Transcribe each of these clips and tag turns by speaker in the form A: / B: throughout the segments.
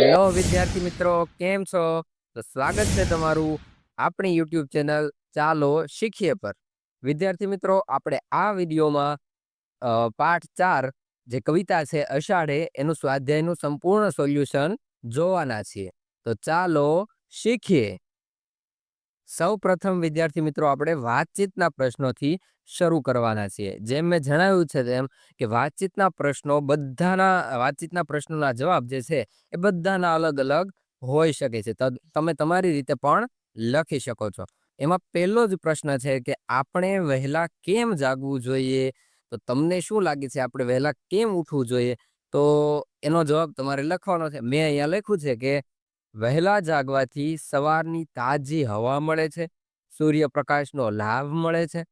A: Hello વિદ્યાર્થી મિત્રો, કેમ છો? તો સ્વાગત છે તમારું આપણી યુટ્યુબ ચેનલ ચાલો શીખીએ પર. વિદ્યાર્થી મિત્રો, આપણે આ વિડીયોમાં પાઠ 4 જે કવિતા છે અષાઢે એનું સ્વાધ્યાયનું સંપૂર્ણ સોલ્યુશન જોવાના છીએ. તો ચાલો શીખીએ. સૌ પ્રથમ વિદ્યાર્થી મિત્રો, આપણે વાતચીતના પ્રશ્નોથી શરૂ કરવાના છીએ. જેમ મેં જણાવ્યું છે તેમ કે વાતચીતના પ્રશ્નોના જવાબ જે છે એ બધાના અલગ અલગ હોઈ શકે છે. તમે તમારી રીતે પણ લખી શકો છો. એમાં પહેલો જ પ્રશ્ન છે કે આપણે વહેલા કેમ જાગવું જોઈએ? તો તમને શું લાગે છે આપણે વહેલા કેમ ઉઠવું જોઈએ? તો એનો જવાબ તમારે લખવાનો છે. મેં અહીંયા લખ્યું છે કે વહેલા જાગવાથી સવારની તાજી હવા મળે છે, સૂર્યપ્રકાશનો લાભ મળે છે,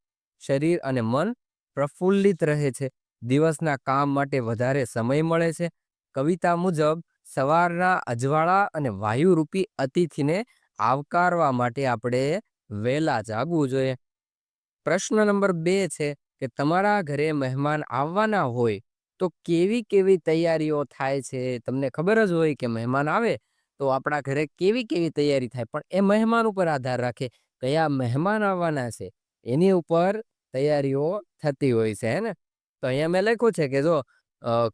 A: શરીર અને મન પ્રફુલ્લિત રહે છે, દિવસના કામ માટે વધારે સમય મળે છે. કવિતા મુજબ સવારના અજવાળા અને વાયુરૂપી અતિથિને આવકારવા માટે આપણે વહેલા જાગવું જોઈએ. પ્રશ્ન નંબર 2 છે કે તમારા ઘરે મહેમાન આવવાના હોય તો કેવી કેવી તૈયારીઓ થાય છે? તમને ખબર જ હોય કે મહેમાન આવે તો આપણા ઘરે કેવી કેવી તૈયારી થાય, પણ એ મહેમાન ઉપર આધાર રાખે. કયા મહેમાન આવવાના છે એની ઉપર તૈયારીઓ થતી હોય છે, હે ને? તો અહીંયા મેં લખ્યું છે કે જો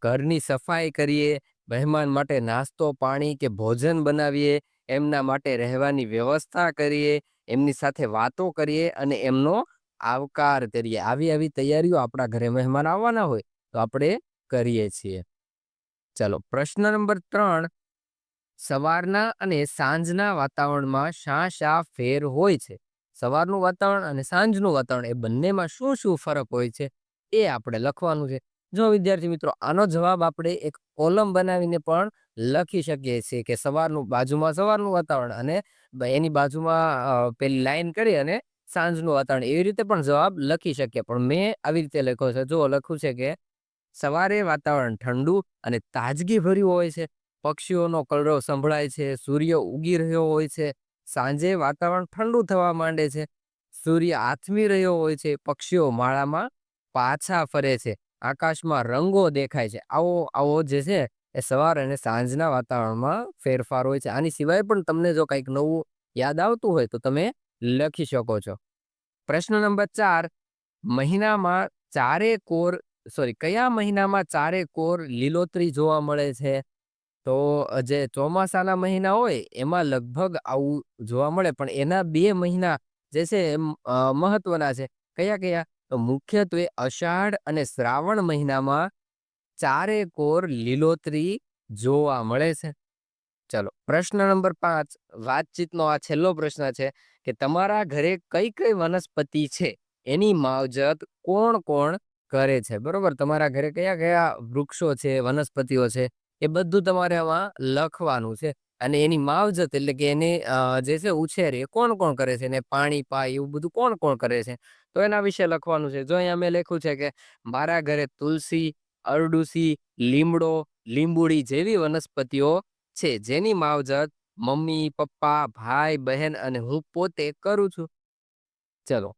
A: ઘરની સફાઈ કરીએ, મહેમાન માટે નાસ્તો પાણી કે ભોજન બનાવીએ, એમના માટે રહેવાની વ્યવસ્થા કરીએ, એમની સાથે વાતો કરીએ અને એમનો આવકાર કરીએ. આવી તૈયારીઓ આપણા ઘરે મહેમાન આવવાના હોય તો આપણે કરીએ છીએ. ચલો, પ્રશ્ન નંબર 3, સવારના અને સાંજના વાતાવરણમાં શા ફેર હોય છે? સવારનું વાતાવરણ અને સાંજનું વાતાવરણ એ બંનેમાં શું ફરક હોય છે એ આપણે લખવાનું છે. જો વિદ્યાર્થી મિત્રો, આનો જવાબ આપણે એક કોલમ બનાવીને પણ લખી શકીએ છીએ કે સવારનું બાજુમાં સવારનું વાતાવરણ અને એની બાજુમાં પેલી લાઈન કરી અને સાંજનું વાતાવરણ, એવી રીતે પણ જવાબ લખી શકીએ. પણ મેં આવી રીતે લખ્યો છે. જો લખ્યું છે કે સવારે વાતાવરણ ઠંડુ અને તાજગી ભર્યું હોય છે, પક્ષીઓનો કલરવ સંભળાય છે, સૂર્ય ઉગી રહ્યો હોય છે. સાંજે વાતાવરણ ઠંડુ થવા માંડે છે, સૂર્ય આથમી રહ્યો હોય છે, પક્ષીઓ માળામાં પાછા ફરે છે, આકાશમાં રંગો દેખાય છે. આવો જે છે એ સવાર અને સાંજના વાતાવરણમાં ફેરફાર હોય છે. આની સિવાય પણ તમને જો કંઈક નવું યાદ આવતું હોય તો તમે લખી શકો છો. પ્રશ્ન નંબર 4, મહિનામાં ચારે કોર કયા મહિનામાં ચારે કોર લીલોતરી જોવા મળે છે? તો જે ચોમાસાના મહિના હોય એમાં લગભગ આવું જોવા મળે, પણ એના 2 મહિના જે છે એ મહત્વના છે. કયા? તો મુખ્યત્વે અષાઢ અને શ્રાવણ મહિનામાં ચારે કોર લીલોતરી જોવા મળે છે. ચલો, પ્રશ્ન નંબર 5, વાતચીતનો આ છેલ્લો પ્રશ્ન છે કે તમારા ઘરે કઈ વનસ્પતિ છે એની માવજત કોણ કરે છે? બરોબર, તમારા ઘરે કયા વૃક્ષો છે, વનસ્પતિઓ છે, એ બધું તમારે આમાં લખવાનું છે. અને એની માવજત એટલે કે એને જે છે ઉછેર એ કોણ કરે છે, ને પાણી પાય એવું બધું કોણ કરે છે, તો એના વિશે લખવાનું છે. જો અહીંયા મેં લખ્યું છે કે મારા ઘરે તુલસી, અરડુસી, લીમડો, લીંબુડી જેવી વનસ્પતિઓ છે જેની માવજત મમ્મી, પપ્પા, ભાઈ, બહેન અને હું પોતે કરું છું. ચલો,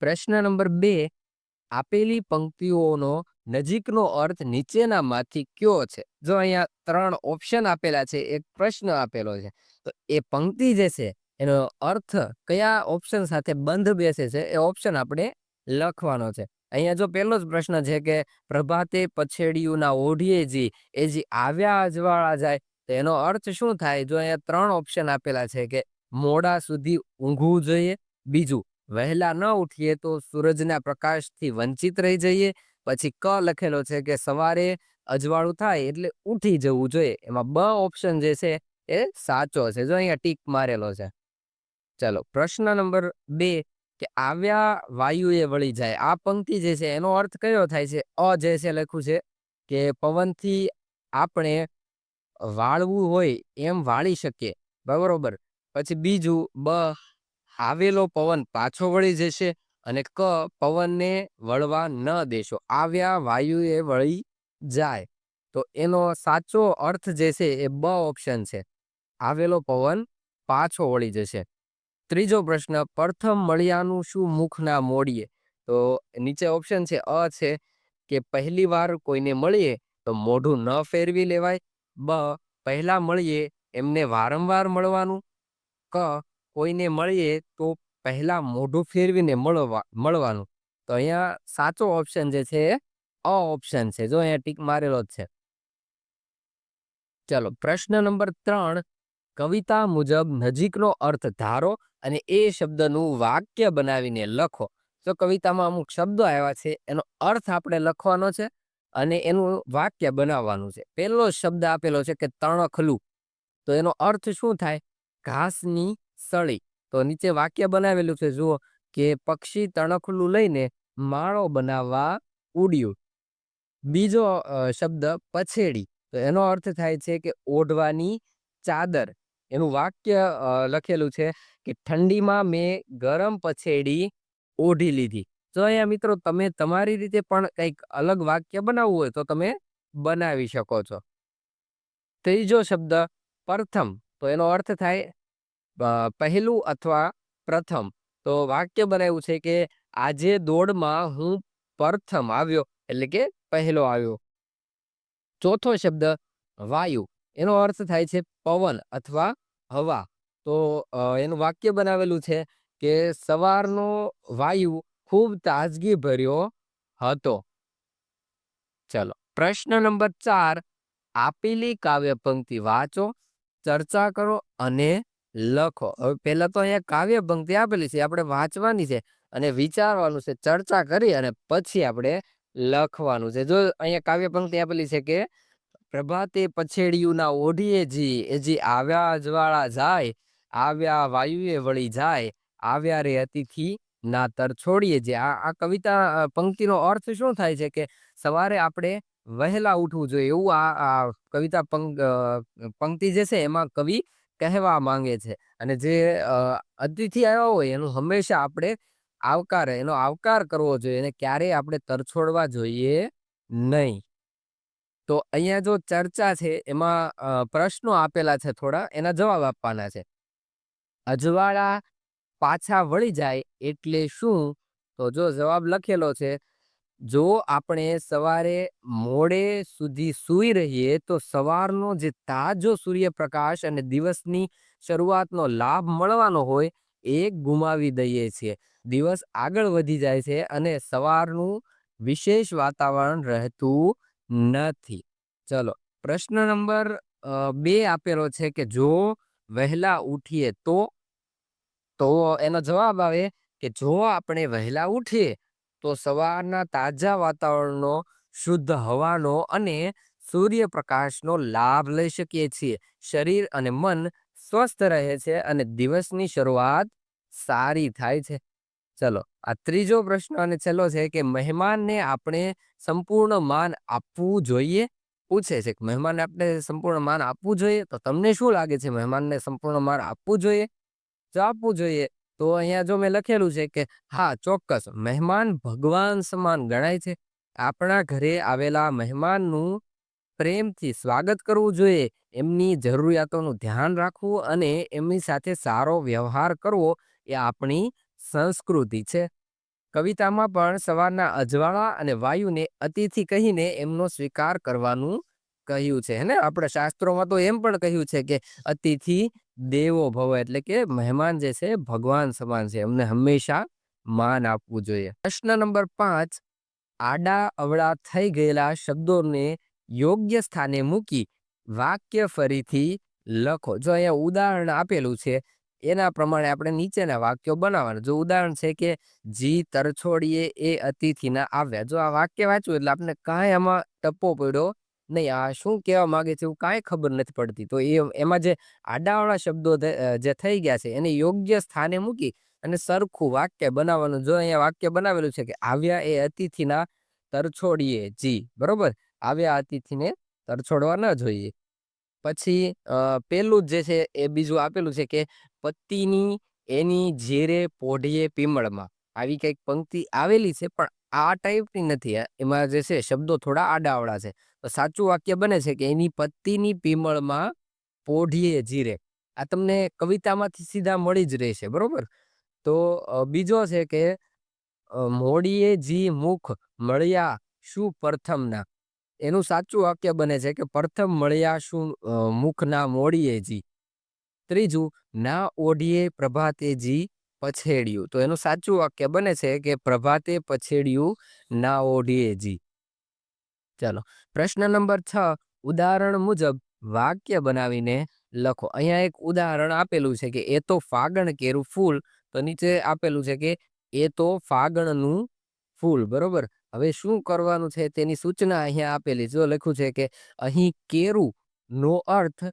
A: પ્રશ્ન નંબર 2, આપેલી પંક્તિઓનો નજીકનો અર્થ નીચેનામાંથી કયો છે? જો અહીંયા 3 ઓપ્શન આપેલા છે, એક પ્રશ્ન આપેલો છે, તો એ પંક્તિ જે છે એનો અર્થ કયા ઓપ્શન સાથે બંધ બેસે છે એ ઓપ્શન આપણે લખવાનો છે. અહીંયા જો પહેલો જ પ્રશ્ન છે કે પ્રભાતે પછેડિયુંના ઓઢીએ જી આવ્યા અજવાળા જાય, તો એનો અર્થ શું થાય? જો અહીંયા 3 ઓપ્શન આપેલા છે કે મોડા સુધી ઊંઘવું જોઈએ, બીજું વહેલા ન ઉઠીએ તો સૂરજના પ્રકાશથી વંચિત રહી જઈએ, પછી ક લખેલો છે કે સવારે અજવાળું થાય એટલે ઉઠી જવું જોઈએ. એમાં બ ઓપ્શન જે છે એ સાચો છે. જો અહીંયા ટીક મારેલો છે. ચલો, પ્રશ્ન નંબર 2 કે આવ્યા વાયુએ વળી જાય, આ પંક્તિ જે છે એનો અર્થ કયો થાય છે? જે છે લખ્યું છે કે પવનથી આપણે વાળવું હોય એમ વાળી શકીએ, બરોબર. પછી બીજું બ, આવેલો પવન પાછો વળી જશે, અને ક, પવનને વળવા ન દેશો. આવ્યા વાયુએ વળી જાય, તો એનો સાચો અર્થ જે છે એ બ ઓપ્શન છે, આવેલો પવન પાછો વળી જશે. ત્રીજો પ્રશ્ન, પ્રથમ મળ્યાનું શું મુખ ના મોડીએ? તો નીચે ઓપ્શન છે કે પહેલી વાર કોઈને મળીએ તો મોઢું ન ફેરવી લેવાય, બ, પહેલા મળીએ એમને વારંવાર મળવાનું, ક કોઈને મળીએ તો પહેલા મોઢું ફેરવીને મળવાનું. તો અહીંયા સાચો ઓપ્શન જે છે એ અ ઓપ્શન છે. જો અહીંયા ટીક મારેલો જ છે. ચલો પ્રશ્ન નંબર 3, કવિતા મુજબ નજીકનો અર્થ ધારો અને એ શબ્દનું વાક્ય બનાવીને લખો. તો કવિતામાં અમુક શબ્દો આવ્યા છે, એનો અર્થ આપણે લખવાનો છે અને એનું વાક્ય બનાવવાનું છે. પહેલો શબ્દ આપેલો છે કે તણખલું. તો એનો અર્થ શું થાય? ઘાસની સળી. તો નીચે વાક્ય બનાવેલું છે, જુઓ કે પક્ષી તણખલું લઈને માળો બનાવવા ઉડ્યું. બીજો શબ્દ પછેડી. તો એનો અર્થ થાય છે કે ઓઢવાની ચાદર. એનું વાક્ય લખેલું છે કે ઠંડીમાં મેં ગરમ પછેડી ઓઢી લીધી. તો અહીંયા મિત્રો તમે તમારી રીતે પણ કંઈક અલગ વાક્ય બનાવવું હોય તો તમે બનાવી શકો છો. ત્રીજો શબ્દ પ્રથમ. તો એનો અર્થ થાય પહેલું અથવા પ્રથમ. તો વાક્ય બનાવ્યું છે કે આજે દોડમાં હું પ્રથમ આવ્યો, એટલે કે પહેલો આવ્યો. ચોથો શબ્દ વાયુ. એનો અર્થ થાય છે પવન અથવા હવા. તો એનું વાક્ય બનાવેલું છે કે સવારનો વાયુ ખૂબ તાજગી ભર્યો હતો. ચલો પ્રશ્ન નંબર 4, આપેલી કાવ્ય પંક્તિ વાંચો, ચર્ચા કરો અને લખો. હવે પહેલા તો અહીંયા કાવ્ય પંક્તિ આપેલી છે, આપણે વાંચવાની છે અને વિચારવાનું છે, ચર્ચા કરી અને પછી આપણે લખવાનું છે. જો અહીંયા કાવ્ય પંક્તિ આપેલી છે કે પ્રભાતે પછેડિયુંના ઓઢીએ જી આવ્યા અજવાળા જાય, આવ્યા વાયુએ વળી જાય, આવ્યા રે અતિથિ ના તર છોડીએ જે. આ કવિતા પંક્તિનો અર્થ શું થાય છે કે સવારે આપણે વહેલા ઉઠવું જોઈએ, એવું આ કવિતા પંક્તિ જે છે એમાં કવિ કહેવા માંગે છે. અને જે અતિથિ આવ્યા હોય એનું હંમેશા આપણે એનો આવકાર કરવો જોઈએ અને ક્યારેય આપણે તરછોડવા જોઈએ નહીં. તો અહીંયા જો ચર્ચા છે એમાં પ્રશ્નો આપેલા છે, થોડા એના જવાબ આપવાના છે. અજવાળા પાછા વળી જાય એટલે શું? તો જો જવાબ લખેલો છે, જો આપણે સવારે મોડે સુધી સૂઈ રહીએ તો સવારનો જે તાજો સૂર્યપ્રકાશ અને દિવસની શરૂઆતનો લાભ મળવાનો હોય એ ગુમાવી દઈએ છીએ. દિવસ આગળ વધી જાય છે અને સવારનું વિશેષ વાતાવરણ રહેતું નથી. ચલો પ્રશ્ન નંબર 2 આપેલો છે કે જો વહેલા ઉઠીએ તો એનો જવાબ આવે કે જો આપણે વહેલા ઉઠીએ તો સવારના તાજા વાતાવરણનો, શુદ્ધ હવાનો અને સૂર્યપ્રકાશનો લાભ લઈ શકીએ છીએ. શરીર અને મન સ્વસ્થ રહે છે અને દિવસની શરૂઆત સારી થાય છે. ચલો આ ત્રીજો પ્રશ્ન અને છેલ્લો છે કે મહેમાનને આપણે સંપૂર્ણ માન આપવું જોઈએ. પૂછે છે કે મહેમાનને આપણે સંપૂર્ણ માન આપવું જોઈએ. તો તમને શું લાગે છે, મહેમાનને સંપૂર્ણ માન આપવું જોઈએ? જો આપવું જોઈએ તો અહીંયા જો મેં લખેલું છે કે હા, ચોક્કસ, મહેમાન ભગવાન સમાન ગણાય છે. આપણા ઘરે આવેલા મહેમાનનું પ્રેમથી સ્વાગત કરવું જોઈએ, એમની જરૂરિયાતોનું ધ્યાન રાખવું અને એમની સાથે સારો વ્યવહાર કરવો એ આપણી સંસ્કૃતિ છે. કવિતામાં પણ સવારના અજવાળા અને વાયુને અતિથિ કહીને એમનો સ્વીકાર કરવાનું કહ્યું છે. ને આપણા શાસ્ત્રોમાં તો એમ પણ કહ્યું છે કે અતિથિ દેવો ભવ, એટલે કે મહેમાન જે છે ભગવાન સમાન છે, એમને હંમેશા માન આપવું જોઈએ. પ્રશ્ન નંબર 5, આડા અવળા થઈ ગયેલા શબ્દોને યોગ્ય સ્થાને મૂકી વાક્ય ફરીથી લખો. જો અહીંયા ઉદાહરણ આપેલું છે એના પ્રમાણે આપણે નીચેના વાક્યો બનાવવાના. જો ઉદાહરણ છે કે જી તરછોડીએ એ અતિથિના આવ્યા. જો આ વાક્ય વાંચ્યું એટલે આપણે કાંઈ આમાં ટપ્પો પડ્યો નહીં, આ શું કહેવા માંગે છે એવું કાંઈ ખબર નથી પડતી. તો એમાં જે આડાવાળા શબ્દો જે થઈ ગયા છે એને યોગ્ય સ્થાને મૂકી અને સરખું વાક્ય બનાવવાનું. જો અહીંયા વાક્ય બનાવેલું છે કે આવ્યા એ અતિથિના તરછોડીએ જી, બરોબર, આવ્યા અતિથિને તરછોડવા ન જોઈએ. પછી પેલું જે છે એ બીજું આપેલું છે કે પત્તીની એની ઝેરે પોઢીએ પીમળમાં. આવી કંઈક પંક્તિ આવેલી છે પણ આ ટાઈપની નથી. એમાં જે છે શબ્દો થોડા આડાવડા છે. તો સાચું વાક્ય બને છે કે એની પત્તીની પીમળમાં પોઢીએ જીરે. આ તમને કવિતામાંથી સીધા મળી જ રહેશે, બરોબર. તો બીજો છે કે મોડીએ જી મુખ મળ્યા શું પ્રથમના. એનું સાચું વાક્ય બને છે કે પ્રથમ મળ્યા શું મુખના મોડીએજી. ત્રીજું, ના ઓઢીએ પ્રભાતેજી પછેડ્યું. તો એનું સાચું વાક્ય બને છે કે પ્રભાતે પછેડ્યું ના ઓઢીએજી. ચાલો, પ્રશ્ન નંબર 6, ઉદાહરણ મુજબ વાક્ય બનાવીને લખો. અહીંયા એક ઉદાહરણ આપેલું છે કે એ તો ફાગણ કેરું ફૂલ. તો નીચે આપેલું છે કે એ તો ફાગણનું ફૂલ. બરોબર. હવે શું કરવાનું છે તેની સૂચના અહીંયા આપેલી. જો લખ્યું છે કે અહીં કેરું નો અર્થ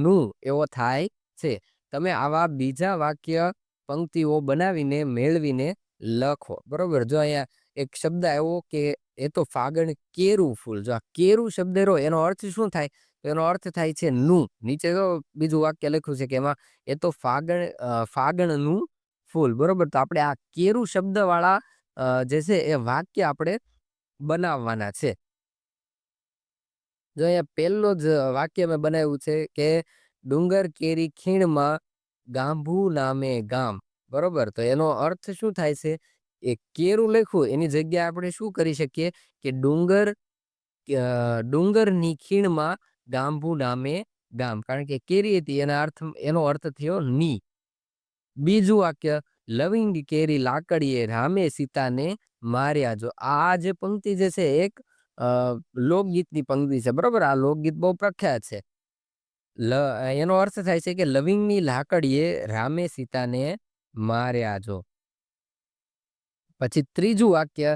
A: નું એવો થાય છે. તમે આવા બીજા વાક્ય પંક્તિઓ બનાવીને મેળવીને લખો. બરોબર. જો અહીંયા એક શબ્દ આવ્યો કે એ તો ફાગણ કેરું ફૂલ. જો આ કેરું શબ્દ રહ્યો એનો અર્થ શું થાય? તો એનો અર્થ થાય છે નું. નીચે તો બીજું વાક્ય લખ્યું છે કે એમાં એ તો ફાગણનું ફૂલ. બરોબર. તો આપણે આ કેરું શબ્દ વાળા જે છે એ વાક્ય આપણે બનાવવાના છે. જો અહીંયા પહેલો જ વાક્ય મેં બનાવ્યું છે કે ડુંગર કેરી ખીણમાં ગાંભુ નામે ગામ. બરોબર. તો એનો અર્થ શું થાય છે? એ કેરું લખ્યું એની જગ્યાએ આપણે શું કરી શકીએ કે ડુંગરની ખીણમાં ગાંભુ નામે ગામ. કારણ કે કેરી હતી એનો અર્થ થયો ની. બીજું વાક્ય, લવિંગ કેરી લાકડીએ રામે સીતાને માર્યા. જો આ જે પંક્તિ જે છે એક લોકગીતની પંક્તિ છે. બરોબર. આ લોકગીત બહુ પ્રખ્યાત છે. એનો અર્થ થાય છે કે લવિંગની લાકડીએ રામે સીતાને માર્યા. જો પછી ત્રીજું વાક્ય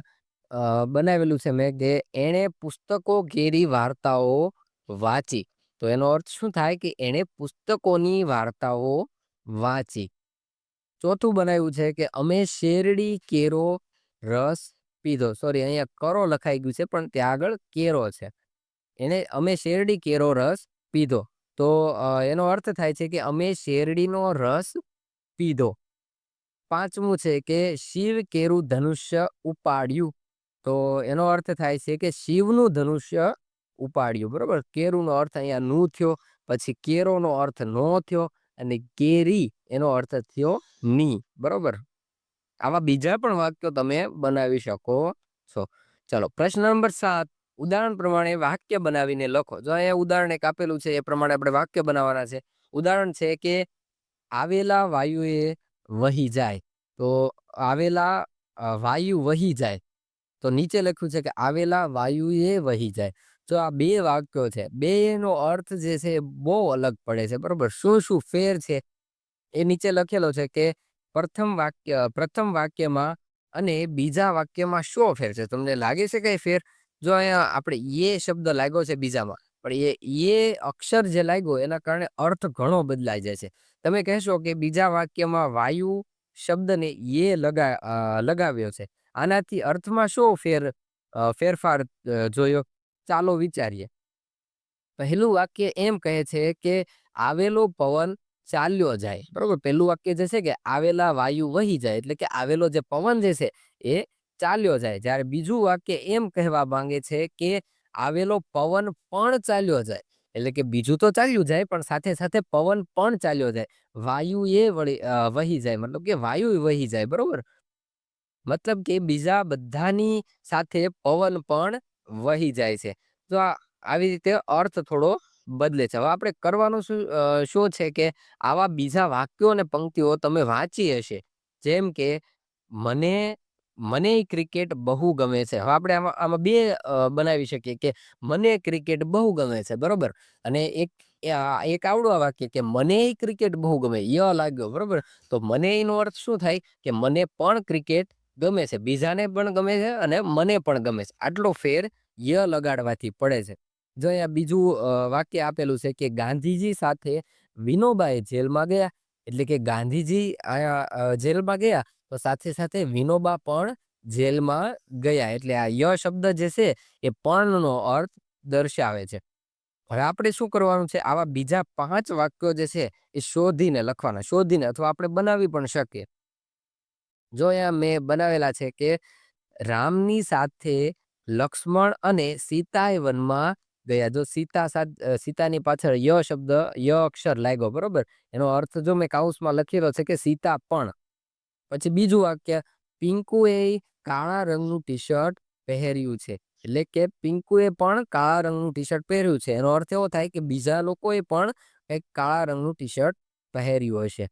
A: બનાવેલું છે મેં કે એણે પુસ્તકો ઘેરી વાર્તાઓ વાંચી. તો એનો અર્થ શું થાય કે એણે પુસ્તકોની વાર્તાઓ વાંચી. ચોથું બનાવ્યું છે કે અમે શેરડી કેરો રસ પીધો. સોરી, અહીંયા કરો લખાઈ ગયું છે પણ ત્યાં આગળ કેરો છે. અમે શેરડી કેરો રસ પીધો. તો એનો અર્થ થાય છે કે અમે શેરડીનો રસ પીધો. પાંચમું છે કે શિવ કેરું ધનુષ્ય ઉપાડ્યું. તો એનો અર્થ થાય છે કે શિવનું ધનુષ્ય ઉપાડ્યું. બરોબર. કેરુંનો અર્થ અહીંયા નું થયો. પછી કેરોનો અર્થ નો થયો. અને કેરી એનો અર્થ થયો ની. બરોબર. આવા બીજા પણ વાક્યો તમે બનાવી શકો છો. ચાલો, પ્રશ્ન નંબર 7, ઉદાહરણ પ્રમાણે વાક્ય બનાવીને લખો. જો અહીંયા ઉદાહરણ એક આપેલું છે એ પ્રમાણે આપણે વાક્ય બનાવવાના છે. ઉદાહરણ છે કે આવેલા વાયુએ વહી જાય. તો આવેલા વાયુ વહી જાય. તો નીચે લખ્યું છે કે આવેલા વાયુએ વહી જાય. તો આ બે વાક્યો છે. બેનો અર્થ જે છે બહુ અલગ પડે છે. બરોબર. શું શું ફેર છે એ નીચે લખેલો છે કે પ્રથમ વાક્યમાં અને બીજા વાક્યમાં શું ફેર છે? તમને લાગે છે કઈ ફેર? જો અહીંયા આપણે એ શબ્દ લાગ્યો છે બીજામાં, પણ એ અક્ષર જે લાગ્યો એના કારણે અર્થ ઘણો બદલાઈ જાય છે. તમે કહેશો કે બીજા વાક્યમાં વાયુ શબ્દને લગાવ્યો છે. આનાથી અર્થમાં શું ફેરફાર જોયો? ચાલો વિચારીએ. પહેલું વાક્ય એમ કહે છે કે આવેલો પવન ચાલ્યો જાય. બરોબર. પહેલું વાક્ય જે છે કે આવેલા વાયુ વહી જાય, એટલે કે આવેલો જે પવન જે છે એ ચાલ્યો જાય. જ્યારે બીજું વાક્ય એમ કહેવા માંગે છે કે આવેલો પવન પણ ચાલ્યો જાય. એટલે કે બીજું તો ચાલ્યું જાય પણ સાથે સાથે પવન પણ ચાલ્યો જાય. વાયુ એ વહી જાય, મતલબ કે વાયુ વહી જાય. બરોબર. મતલબ કે બીજા બધાની સાથે પવન પણ વહી જાય છે. તો આવી રીતે અર્થ થોડો બદલે છે. હવે આપણે કરવાનું શું છે કે આવા બીજા વાક્યો અને પંક્તિઓ તમે વાંચી હશે. જેમ કે મને ક્રિકેટ બહુ ગમે છે. હવે આપણે આમાં બે બનાવી શકીએ કે મને ક્રિકેટ બહુ ગમે છે. બરોબર. અને એક આવડું વાક્ય કે મને ક્રિકેટ બહુ ગમે, ય લાગ્યો. બરોબર. તો મને એનો અર્થ શું થાય કે મને પણ ક્રિકેટ ગમે છે, બીજાને પણ ગમે છે અને મને પણ ગમે છે. આટલો ફેર ય લગાડવાથી પડે છે. જો અહીંયા બીજું વાક્ય આપેલું છે કે ગાંધીજી સાથે વિનોબાએ જેલમાં ગયા. એટલે કે ગાંધીજી જેલમાં ગયા તો સાથે સાથે વિનોબા પણ જેલમાં ગયા. એટલે આ ય શબ્દ જે છે એ પણ નો અર્થ દર્શાવે છે. હવે આપણે શું કરવાનું છે? આવા બીજા 5 વાક્યો જે છે એ શોધીને લખવાના. શોધીને અથવા આપણે બનાવી પણ શકીએ. જો અહીંયા મેં બનાવેલા છે કે રામની સાથે લક્ષ્મણ અને સીતાએ વનમાં ગયા. જો સીતાની પાછળ ય શબ્દ, ય અક્ષર લાગ્યો. બરોબર. એનો અર્થ જો મેં કાઉન્સમાં લખેલો છે કે સીતા પણ. પછી બીજું વાક્ય, પિંકુએ કાળા રંગનું ટી શર્ટ પહેર્યું છે. એટલે કે પિંકુએ પણ કાળા રંગનું ટી-શર્ટ પહેર્યું છે. એનો અર્થ એવો થાય કે બીજા લોકોએ પણ એક કાળા રંગનું ટી-શર્ટ પહેર્યું હશે.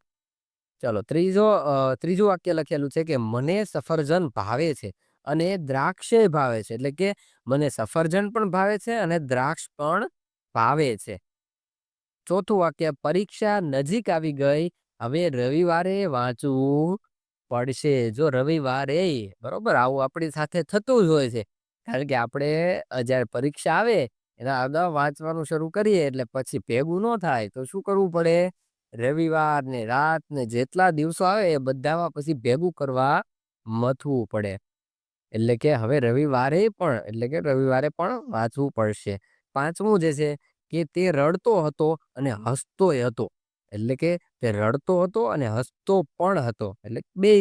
A: ચાલો ત્રીજું વાક્ય લખેલું છે કે મને સફરજન ભાવે છે અને દ્રાક્ષે ભાવે છે. એટલે કે મને સફરજન પણ ભાવે છે અને દ્રાક્ષ પણ ભાવે છે. ચોથું વાક્ય પરીક્ષા નજીક આવી ગઈ, હવે રવિવારે વાંચવું પડશે. જો રવિવારે બરોબર આવું આપણી સાથે થતું જ હોય છે. કારણ કે આપણે જ્યારે પરીક્ષા આવે એના અગાઉ વાંચવાનું શરૂ કરીએ એટલે પછી ભેગું ન થાય તો શું કરવું પડે? રવિવાર ને રાત ને જેટલા દિવસો આવે એ બધામાં પછી ભેગું કરવા મથવું પડે. એટલે કે હવે રવિવારે પણ વાંચવું પડશે. પાંચમું જે છે કે તે રડતો હતો અને હસતોય હતો. એટલે કે તે રડતો હતો અને હસતો પણ હતો. એટલે બે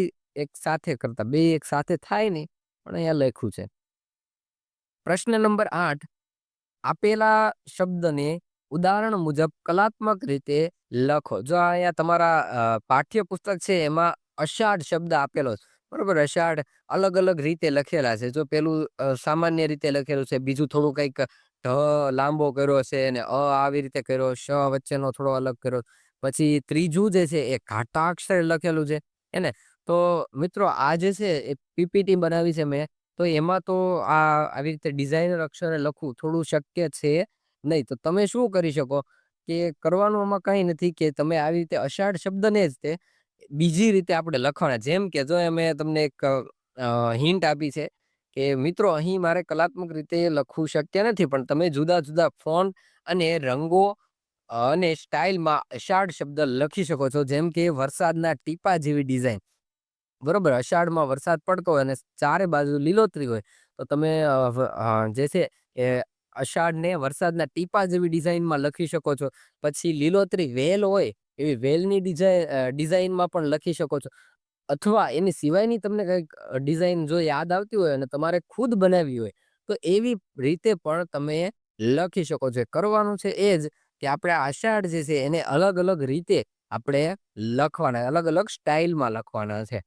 A: એક સાથે થાય નહીં પણ અહીંયા લખ્યું છે. પ્રશ્ન નંબર 8 આપેલા શબ્દને ઉદાહરણ મુજબ કલાત્મક રીતે લખો. જો અહીંયા તમારા પાઠ્યપુસ્તક છે એમાં અષાઢ શબ્દ આપેલો છે. બરોબર, અષાઢ અલગ અલગ રીતે લખેલા છે. જો પેલું સામાન્ય રીતે લખેલું છે, બીજું થોડું કંઈક લાંબો કર્યો છે અને આવી રીતે કર્યો, શ વચ્ચેનો થોડો અલગ કર્યો. પછી ત્રીજું જે છે એ ઘાટા અક્ષરે લખેલું છે. એને તો મિત્રો આ જે છે એ પીપીટી બનાવી છે મેં. તો એમાં તો આવી રીતે ડિઝાઇનર અક્ષરે લખવું થોડું શક્ય છે નહીં. તો તમે શું કરી શકો કે કરવાનું આમાં કંઈ નથી કે તમે આવી રીતે અષાઢ શબ્દને જ તે બીજી રીતે આપણે લખવાના. જેમ કે જો મેં તમને એક હિન્ટ આપી છે કે મિત્રો અહીં મારે કલાત્મક રીતે લખવું શક્ય નથી, પણ તમે જુદા જુદા ફોન્ટ અને રંગો અને સ્ટાઇલમાં અષાઢ શબ્દ લખી શકો છો. જેમ કે વરસાદના ટીપા જેવી ડિઝાઇન. બરોબર, અષાઢમાં વરસાદ પડતો હોય અને ચારે બાજુ લીલોતરી હોય તો તમે જે છે એ અષાઢને વરસાદના ટીપા જેવી ડિઝાઇનમાં લખી શકો છો. પછી લીલોતરી વેલ હોય એવી વેલની ડિઝાઇનમાં પણ લખી શકો છો. અથવા એની સિવાયની તમને કંઈક ડિઝાઇન જો યાદ આવતી હોય અને તમારે ખુદ બનાવવી હોય તો એવી રીતે પણ તમે લખી શકો છો. કરવાનું છે એ જ કે આપણે આષાઢ જે છે એને અલગ અલગ રીતે આપણે લખવાના, અલગ અલગ સ્ટાઇલમાં લખવાના છે.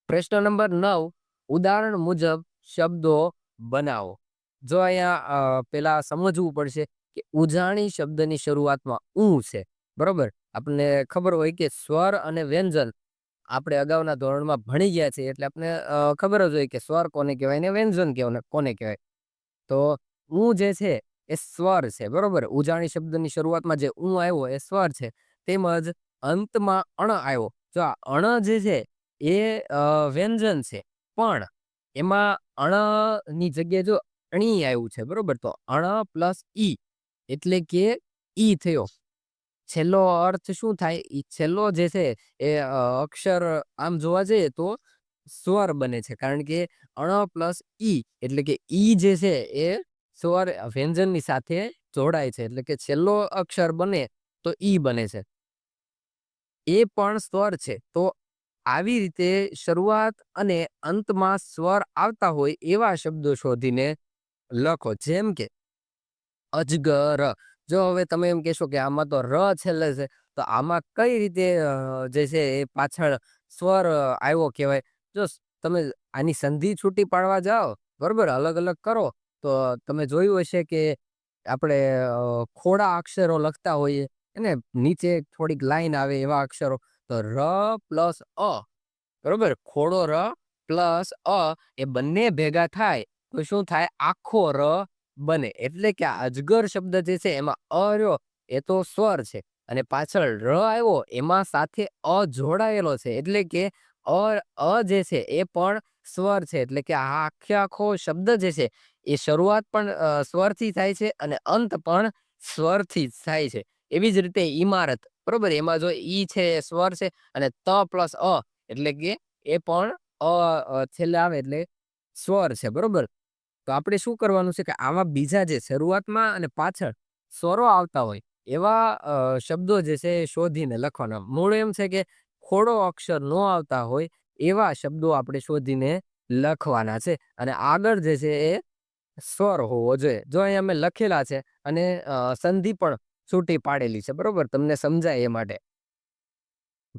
A: પ્રશ્ન નંબર 9 ઉદાહરણ મુજબ શબ્દો બનાવો. જો અહીંયા પેલા સમજવું પડશે કે ઉજાણી શબ્દની શરૂઆતમાં ઉ છે. બરોબર, આપણને ખબર હોય કે સ્વર અને વ્યંજન આપણે અગાઉના ધોરણમાં ભણી ગયા છીએ એટલે આપણે ખબર જ હોય કે સ્વર કોને કહેવાય ને વ્યંજન કોને કહેવાય. તો જે છે એ સ્વર છે. બરોબર, ઉજાણી શબ્દની શરૂઆતમાં જે આવ્યો એ સ્વર છે. તેમજ અંતમાં આવ્યો. જો આ જે છે એ વ્યંજન છે, પણ એમાં ની જગ્યાએ જો અણી આવ્યું છે. બરોબર, તો પ્લસ ઈ એટલે કે ઈ થયો. છેલ્લો અર્થ શું થાય? ઈ છેલ્લો જે છે એ અક્ષર આમ જોવા જઈએ તો સ્વર બને છે. કારણ કે પ્લસ ઈ એટલે કે ઈ જે છે એ સ્વર વ્યંજનની સાથે જોડાય છે. એટલે કે છેલ્લો અક્ષર બને તો ઈ બને છે. એ પણ સ્વર છે. તો આવી રીતે શરૂઆત અને અંતમાં સ્વર આવતા હોય એવા શબ્દો શોધીને લખો. જેમ કે અજગર. જો હવે તમે એમ કહેશો કે આમાં તો છેલ્લે છે, તો આમાં કઈ રીતે જે છે એ પાછળ સ્વર આવ્યો કહેવાય? જો તમે આની સંધિ છૂટી પાડવા જાઓ, બરોબર, અલગ અલગ કરો તો તમે જોયું હશે કે આપણે ખોડા અક્ષરો લખતા હોઈએ અને નીચે થોડીક લાઈન આવે એવા અક્ષરો, તો પ્લસ બરોબર, ખોડો પ્લસ એ બંને ભેગા થાય તો શું થાય? આખો બને. એટલે કે આ અજગર શબ્દ જે છે એમાં રહ્યો એ તો સ્વર છે અને પાછળ આવ્યો એમાં સાથે જોડાયેલો છે. એટલે કે જે છે એ પણ સ્વર છે. એટલે કે આ આખો શબ્દ જે છે એ શરૂઆત પણ સ્વરથી થાય છે અને અંત પણ સ્વરથી જ થાય છે. એવી જ રીતે ઇમારત. બરોબર, એમાં જો ઈ છે એ સ્વર છે અને પ્લસ એટલે કે એ પણ છેલ્લે આવે એટલે સ્વર છે. બરોબર, તો આપણે શું કરવાનું છે કે આવા બીજા જે શરૂઆતમાં અને પાછળ સ્વરો આવતા હોય એવા શબ્દો જે છે એ શોધીને લખવાના. મૂળ એમ છે કે ખોડો અક્ષર ન આવતા હોય એવા શબ્દો આપણે શોધીને લખવાના છે અને આગળ જે છે એ સ્વર હોવો જોઈએ. જો અહીંયા અમે લખેલા છે અને સંધિ પણ છૂટી પાડેલી છે. બરોબર, તમને સમજાય એ માટે.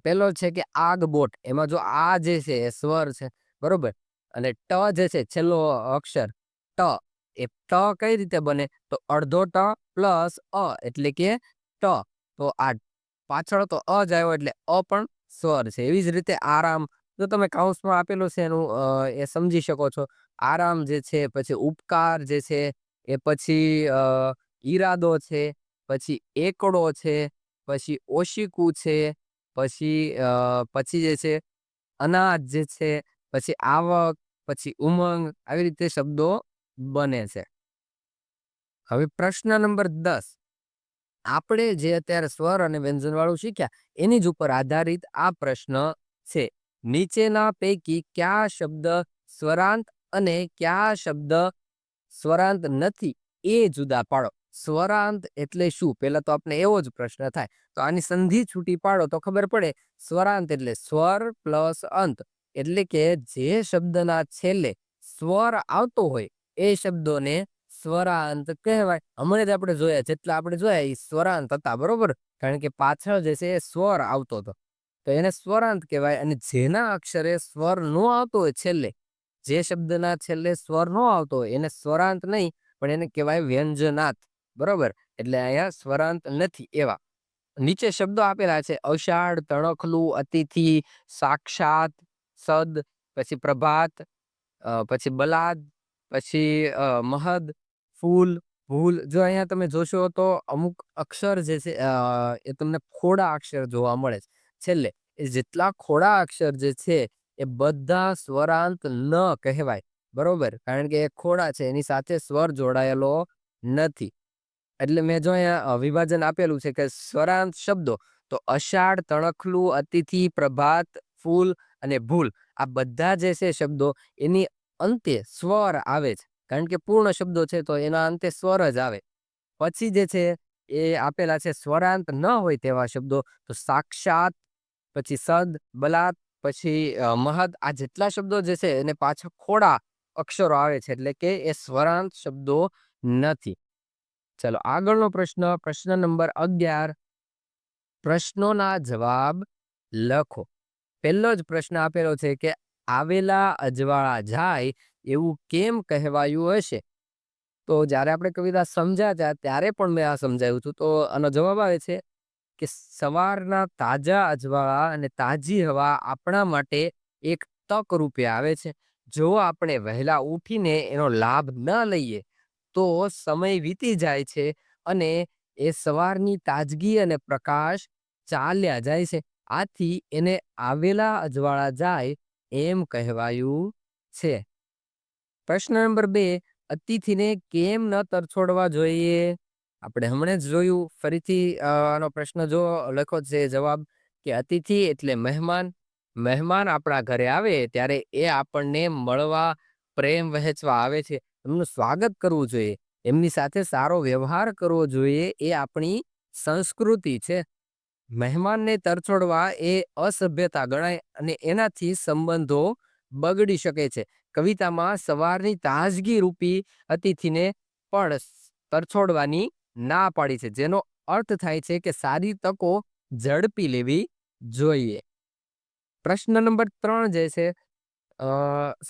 A: પેલો છે કે આગબોટ. એમાં જો આ જે છે એ સ્વર છે. બરોબર, અને ટ જે છે છેલ્લો અક્ષર ટ, એ ટ કઈ રીતે બને? તો અડધો ટ પ્લસ એટલે કે ટ. તો આ પાછળ તો જ આવ્યો એટલે પણ સ્વર છે. એવી જ રીતે આરામ, જો તમે કૌંસમાં આપેલું છે એનું એ સમજી શકો છો. આરામ જે છે, પછી ઉપકાર જે છે, એ પછી ઈરાદો છે, પછી એકડો છે, પછી ઓશિકું છે, પછી જે છે અનાજ જે છે, પછી આવક, પછી ઉમંગ, આવી રીતે શબ્દો બને છે. હવે પ્રશ્ન નંબર 10. આપણે જે અત્યારે સ્વર અને વ્યંજન વાળું શીખ્યા એની જ ઉપર આધારિત આ પ્રશ્ન છે. નીચેના પૈકી કયા શબ્દ સ્વરાંત અને કયા શબ્દ સ્વરાંત નથી એ જુદા પાડો. સ્વરાંત એટલે શું? પેલા તો આપણે એવો જ પ્રશ્ન થાય. તો આની સંધિ છૂટી પાડો તો ખબર પડે. સ્વરાંત એટલે સ્વર પ્લસ અંત, એટલે કે જે શબ્દના છેલ્લે સ્વર આવતો હોય એ શબ્દોને સ્વરાંત કહેવાય. હમણાં જ આપણે જોયા, જેટલા આપણે જોયા એ સ્વરાંત હતા, બરોબર? કારણ કે પાછળ જે છે એ સ્વર આવતો હતો, તો એને સ્વરાંત કહેવાય. અને જેના અક્ષરે સ્વર નો આવતો હોય છેલ્લે, જે શબ્દના છેલ્લે સ્વર નો આવતો હોય એને સ્વરાંત નહીં, પણ એને કહેવાય વ્યંજનાત, બરોબર? એટલે અહીંયા સ્વરાંત નથી. એવા નીચે શબ્દો આપેલા છે: અષાઢ, તણખલું, અતિથિ, સાક્ષાત, સદ, પછી પ્રભાત, પછી બલાદ, પછી મહદ, ફૂલ, ભૂલ. જો અહીંયા તમે જોશો તો અમુક અક્ષર જે છે એ તમને ખોડા અક્ષર જોવા મળે છે છેલ્લે. એ જેટલા ખોડા અક્ષર જે છે એ બધા સ્વરાંત ન કહેવાય, બરોબર? કારણ કે એ ખોડા છે, એની સાથે સ્વર જોડાયેલો નથી. એટલે મેં જો અહીંયા વિભાજન આપેલું છે કે સ્વરાંત શબ્દો, તો અષાઢ, તણખલું, અતિથિ, પ્રભાત, ફૂલ અને ભૂલ, આ બધા જે છે શબ્દો એની અંતે સ્વર આવે છે. કારણ કે પૂર્ણ શબ્દો છે તો એના અંતે સ્વર જ આવે. પછી જે છે એ આપેલા છે સ્વરાંત ન હોય તેવા શબ્દો, તો સાક્ષાત, પછી સદ, બલાત, પછી મહદ. આ જેટલા શબ્દો જે છે એને પાછળ ખોડા અક્ષરો આવે છે, એટલે કે એ સ્વરાંત શબ્દો નથી. ચલો આગળનો પ્રશ્ન, પ્રશ્ન નંબર 11. પ્રશ્નોના જવાબ લખો. પહેલો જ પ્રશ્ન આપેલો છે કે આવેલા અજવાળા જાય એવું કેમ કહેવાયું હશે? તો જ્યારે આપણે કવિતા સમજાતા ત્યારે પણ મેં આ સમજાવ્યું હતું. તો આનો જવાબ આવે છે કે સવારના તાજા અજવાળા અને તાજી હવા આપણા માટે એક તક રૂપે આવે છે. જો આપણે વહેલા ઉઠીને એનો લાભ ન લઈએ તો સમય વીતી જાય છે અને એ સવારની તાજગી અને પ્રકાશ ચાલ્યા જાય છે. આથી એને આવેલા અજવાળા જાય એમ કહેવાયું છે. પ્રશ્ન નંબર 2. અતિથિને કેમ ન તરછોડવા જોઈએ? આપણે હમણાં જ જોયું. ફરીથી આનો પ્રશ્ન જો લખો છે જવાબ, કે અતિથિ એટલે મહેમાન. મહેમાન આપણા ઘરે આવે ત્યારે એ આપણને મળવા, પ્રેમ વહેંચવા આવે છે. એમનું સ્વાગત કરવું જોઈએ, એમની સાથે સારો વ્યવહાર કરવો જોઈએ. એ આપણી સંસ્કૃતિ છે. મહેમાનને તરછોડવા એ અસભ્યતા ગણાય અને એનાથી સંબંધો બગડી શકે છે. કવિતામાં સવારની તાજગી રૂપી અતિથિને પણ તરછોડવાની ના પાડી છે, જેનો અર્થ થાય છે કે સારી તકો ઝડપી લેવી જોઈએ. પ્રશ્ન નંબર 3 જે છે,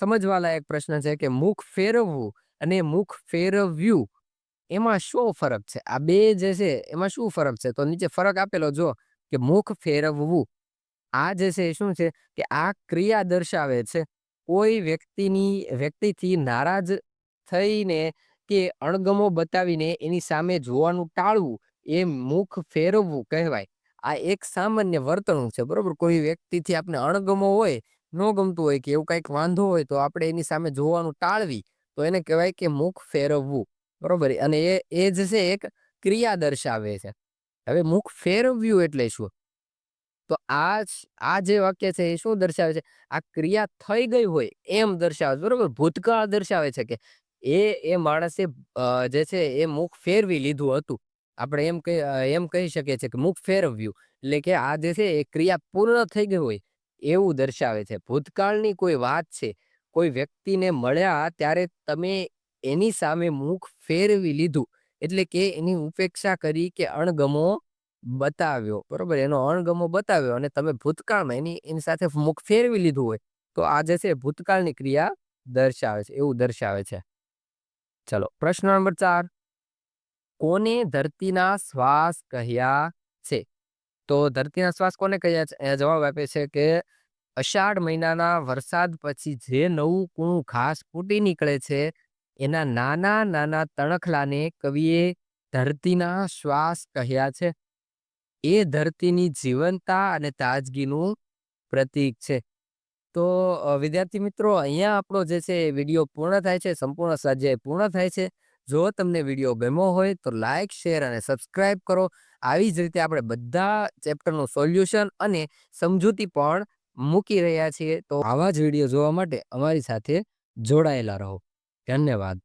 A: સમજવા લાયક પ્રશ્ન છે કે મુખ ફેરવવું અને મુખ ફેરવ્યું એમાં શું ફરક છે? આ બે જે છે એમાં શું ફરક છે? તો નીચે ફરક આપેલો જો, કે મુખ ફેરવવું, આ જે છે શું છે કે આ ક્રિયા દર્શાવે છે. કોઈ વ્યક્તિથી નારાજ થઈને કે અણગમો બતાવીને એની સામે જોવાનું ટાળવું એ મુખ ફેરવવું કહેવાય. આ એક સામાન્ય વર્તણૂક છે, બરોબર? કોઈ વ્યક્તિથી આપણે અણગમો હોય, ન ગમતું હોય કે એવું કંઈક વાંધો હોય તો આપણે એની સામે જોવાનું ટાળવી, તો એને કહેવાય કે મુખ ફેરવવું, બરોબર? અને એ જે છે એક ક્રિયા દર્શાવે છે. હવે મુખ ફેરવ્યું એટલે શું? તો આ જે વાક્ય છે એ શું દર્શાવે છે? આ ક્રિયા થઈ ગઈ હોય એમ દર્શાવે છે, બરોબર? ભૂતકાળ દર્શાવે છે કે એ માણસે જે છે એ મુખ ફેરવી લીધું હતું. આપણે એમ કહી શકીએ છીએ કે મુખ ફેરવ્યું, એટલે કે આ જે છે એ ક્રિયા પૂર્ણ થઈ ગઈ હોય એવું દર્શાવે છે. ભૂતકાળની કોઈ વાત છે, કોઈ વ્યક્તિને મળ્યા ત્યારે તમે એની સામે મુખ ફેરવી લીધું, એટલે કે એની ઉપેક્ષા કરી કે અણગમો બતાવ્યો, બરોબર? એનો અણગમો બતાવ્યો અને તમે ભૂતકાળમાં એની સાથે મુખ ફેરવી લીધું હોય, તો આ જે છે ભૂતકાળની ક્રિયા દર્શાવે છે, એવું દર્શાવે છે. ચલો પ્રશ્ન નંબર 4, કોને ધરતીના શ્વાસ કહ્યા છે? તો ધરતીના શ્વાસ કોને કહ્યા છે? અહીંયા જવાબ આપે છે કે અષાઢ મહિનાના વરસાદ પછી જે નવું કૂણું ઘાસ ફૂટી નીકળે છે, એના નાના નાના તણખલાને કવિએ ધરતીના શ્વાસ કહ્યા છે. એ ધરતીની જીવંતતા અને તાજગીનું પ્રતીક છે. તો વિદ્યાર્થી મિત્રો, અહીંયા આપણો જે છે એ વિડીયો પૂર્ણ થાય છે, સંપૂર્ણ સ્વાધ્યાય પૂર્ણ થાય છે. જો તમને વિડીયો ગમ્યો હોય તો લાઈક, શેર અને સબસ્ક્રાઇબ કરો. આવી જ રીતે આપણે બધા ચેપ્ટરનું સોલ્યુશન અને સમજૂતી પણ મૂકી રહ્યા છીએ. તો આવા જ વિડીયો જોવા માટે અમારી સાથે જોડાયેલા રહો. ધન્યવાદ.